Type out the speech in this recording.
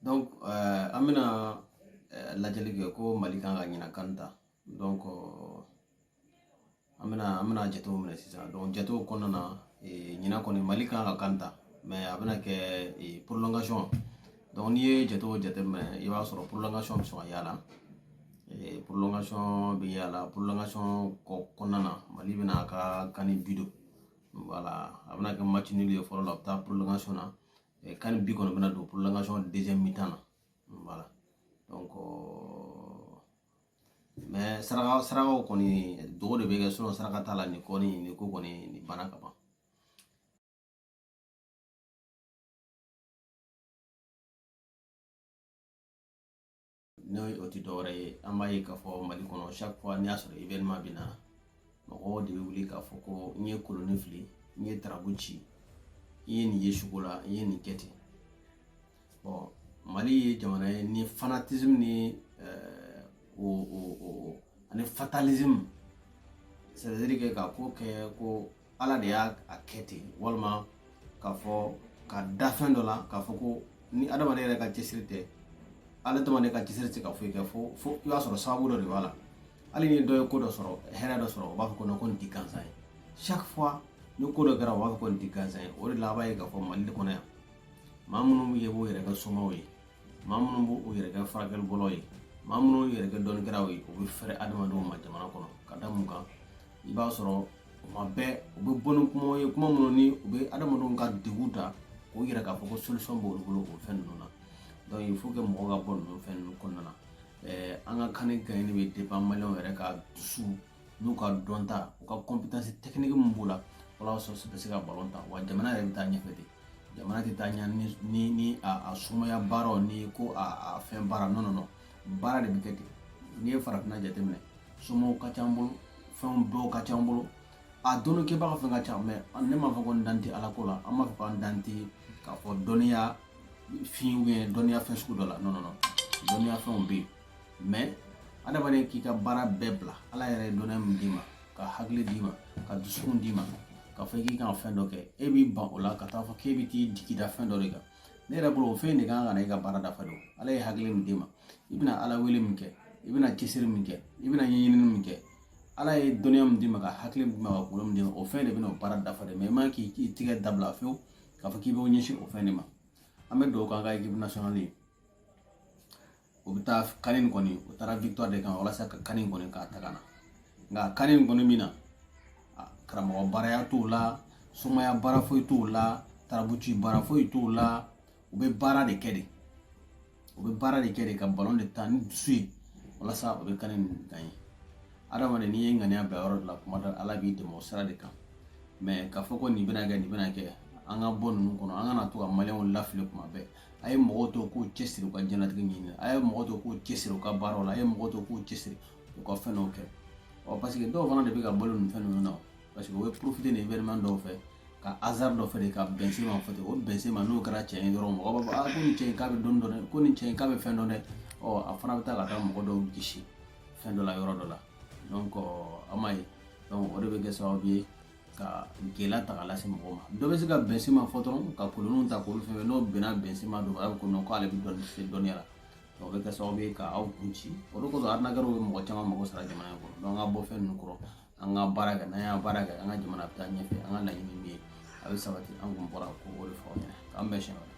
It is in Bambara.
Donc an bɛna lajɛli kɛ ko Mali kan ka ɲina kan ta. Donc an bɛna jatew minɛ sisan. Donc jatew kɔnɔna na ɲina kɔni Mali kan ka kan ta, mais a bɛna kɛ prolongation. Donc n'i ye jatew jateminɛ i b'a sɔrɔ prolongation bɛ sɔn ka y'a la. Prolongation bɛ y'a la. Prolongation kɔnɔna na Mali bɛna a ka kani bido. Voilà, a bɛna kɛ match nul ye fɔlɔ la, a bɛ taa prolongation na. Kan bi kɔni bɛna don prolongation deuxième mi-temps na. Voilà. Donc mais sarakaw kɔni dogo de bɛ kɛ, sinon saraka t'a la. Ni ko kɔni ni bana ka ban. N'o tɛ dɔwɛrɛ ye, an b'a ye k'a fɔ Mali kɔnɔ chaque fois n'i y'a sɔrɔ événement bɛ na, mɔgɔw de bɛ wuli k'a fɔ ko n ye koloni fili, n ye tarabu ci, i ye nin ye suko la, i ye nin kɛ ten. Bon, Mali ye jamana ye ni fanatisme ni ani fatalisme, c'est-à-dire que ka ko kɛ ko Ala de y'a kɛ ten, walima k'a fɔ ka da fɛn dɔ la k'a fɔ ko ni adamaden yɛrɛ ka cɛsiri tɛ, ale adamaden ka cɛsiri tɛ se ka foyi kɛ, fo i b'a sɔrɔ sababu dɔ de b'a la. Hali ni dɔ ye ko dɔ sɔrɔ, hɛrɛ dɔ sɔrɔ, o b'a fɔ ko non ko nin tɛ gansan ye. Chaque fois ni ko dɔ kɛra, o b'a fɔ ko nin tɛ gansan ye. O de la a b'a ye k'a fɔ Mali kɔnɔ yan, maa minnu ye b'u yɛrɛ kɛ somaw ye, maa minnu b'u yɛrɛ kɛ furakɛlibɔlaw ye, maa minnu y'u yɛrɛ kɛ dɔnnikɛlaw ye, u bɛ fɛrɛ adamadenw ma jamana kɔnɔ. Ka da mun kan, i b'a sɔrɔ tuma bɛɛ u bɛ bɔ ni kumaw ye, kuma minnu ni u bɛ adamadenw ka degun ta k'o yira k'a fɔ ko solution b'olu bolo o fɛn ninnu na. Donc il faut que mɔgɔw ka bɔ ninnu fɛn ninnu kɔnɔna na. An ka kani gagné bɛ dépend maliyɛnw yɛrɛ ka dusu n'u ka dɔnta, u ka compétence technique min b'u la, walasa u bɛ se ka ballon ta. Wa jamana yɛrɛ bɛ taa ɲɛfɛ de. Jamana tɛ taa ɲɛ ni a sumaya baaraw ni ko a fɛn baara, non, baara de bɛ kɛ ten. N'i ye farafinna jateminɛ, somaw ka ca an bolo, fɛnw dɔw ka ca an bolo, a dɔnni kɛbaga fɛn ka ca, mais ne m'a fɔ ko n dan tɛ ala ko la, an b'a fɔ ko an dan tɛ k'a fɔ dɔnniya fin ou bien dɔnniya fɛn sugu dɔ la, non, dɔnniya fɛnw bɛ yen, mais adamaden k'i ka baara bɛɛ bila. Ala yɛrɛ ye dɔnniya min d'i ma, ka hakili d'i ma, ka dusukun d'i ma, k'a fɔ k'i kan fɛn dɔ kɛ, e b'i ban o la ka taa fɔ k'e bɛ t'i jigi da fɛn dɔ de kan. Ne yɛrɛ bolo o fɛn de kan ka na i ka baara dafa de. Ala ye hakili min d'i ma, i bɛna ala wele min kɛ, i bɛna cɛsiri min kɛ, i bɛna ɲɛɲinini min kɛ. Ala ye dɔnniya min d'i ma, ka hakili min d'i ma, ka kunkolo min d'i ma, o fɛn de bɛna o baara dafa de. Mais i man k'i tigɛ dabila fiyewu k'a fɔ k'i bɛ ɲɛsin o fɛn de ma. An bɛ dugawu k'an ka équipe nationale ye, o bɛ taa kani in kɔni, o taara victoire de kan walasa ka kani in kɔni k'a ta ka na. Nka kani in kɔni min na, karamɔgɔ baaraya t'o la, sumaya baara foyi t'o la, tarabuci baara foyi t'o la, u bɛ baara de kɛ de. U bɛ baara de kɛ de ka ballon de ta ni dusu ye walasa u bɛ kani in gagner. Adamaden n'i ye ŋaniya bila yɔrɔ dɔ la, kuma dɔ Ala b'i dɛmɛ o sira de kan. Mais k'a fɔ ko nin bɛna kɛ, an ka bɔ ninnu kɔnɔ, an kana to ka maliyɛnw lafili kuma bɛɛ. A ye mɔgɔw to k'u cɛsiri u ka diɲɛlatigɛ ɲini, a ye mɔgɔw to k'u cɛsiri u ka baaraw la, a ye mɔgɔw to k'u cɛsiri u ka fɛn dɔw kɛ. Parce que dɔw fana de bɛ ka balo nin fɛn ninnu na, parce que u bɛ profiter ni événement dɔw fɛ, ka hasard dɔ fɛ de ka Benzema fɔ ten. O Benzema n'o kɛra cɛn ye dɔrɔn, mɔgɔw b'a fɔ ko nin cɛ in k'a bɛ dɔnni dɔn dɛ, ko nin cɛ in k'a bɛ fɛn dɔn dɛ. A fana bɛ taa ka taa mɔgɔ dɔw gosi fɛn dɔ la yɔrɔ dɔ la. Donc an m'a ye, donc o de bɛ kɛ sababu ye ka gɛlɛya ta k'a lase mɔgɔw ma. Dɔ bɛ se ka Benzema fɔ dɔrɔn ka kolonninw ta k'olu fɛn n'o bɛnna Benzema dɔ, a bɛ ko non k'ale bɛ dɔnniya la. Donc o bɛ kɛ sababu ye ka aw kun ci. O de kosɔn arnaqueur bɛ mɔgɔ caman mago sara jamana in kɔnɔ. Donc an ka bɔ fɛn ninnu kɔrɔ, an ka baara kɛ, n'an y'a baara kɛ, an ka jamana bɛ taa ɲɛfɛ, an ka laɲini min ye a bɛ sabati. An kun bɔra ko o de fɔ aw ɲɛna, k'an bɛn siɲɛ wɛrɛ.